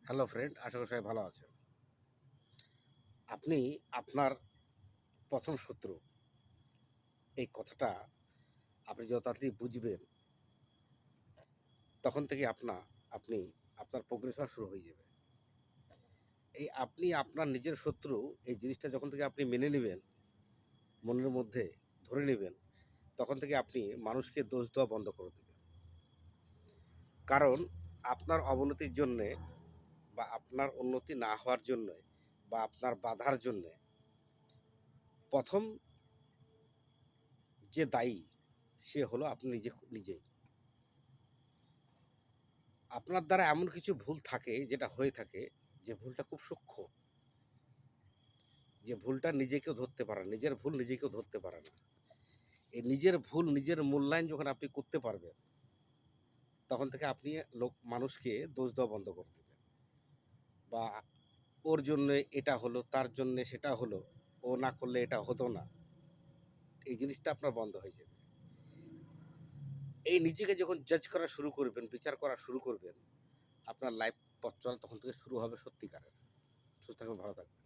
Hello friend, আশা করি সবাই ভালো আছেন। আপনি আপনার প্রথম শত্রু, এই কথাটা আপনি যত তাড়াতাড়ি বুঝবেন, তখন থেকে আপনি আপনার প্রোগ্রেস হওয়া শুরু হয়ে যাবে। এই আপনি আপনার নিজের শত্রু, এই জিনিসটা যখন থেকে আপনি মেনে নেবেন, মনের মধ্যে ধরে নেবেন, তখন থেকে আপনি মানুষকে দোষ দেওয়া বন্ধ করে দেবেন। কারণ আপনার অবনতির জন্যে বা আপনার উন্নতি না হওয়ার জন্যে বা আপনার বাধার জন্যে প্রথম যে দায়ী, সে হলো আপনি নিজেই। আপনার দ্বারা এমন কিছু ভুল থাকে, যেটা হয়ে থাকে, যে ভুলটা খুব সূক্ষ্ম, যে ভুলটা নিজেকেও ধরতে পারে না, নিজের ভুল নিজেকেও ধরতে পারে না। এই নিজের ভুল নিজের মূল্যায়ন যখন আপনি করতে পারবেন, তখন থেকে আপনি মানুষকে দোষ দেওয়া বন্ধ করে দেবেন। বা ওর জন্যে এটা হলো, তার জন্যে সেটা হলো, ও না করলে এটা হতো না, এই জিনিসটা আপনার বন্ধ হয়ে যাবে। এই নিজেকে যখন জাজ করা শুরু করবেন, বিচার করা শুরু করবেন, আপনার লাইফ পথ চলা তখন থেকে শুরু হবে সত্যিকারের। সুস্থ থাকবেন, ভালো থাকবেন।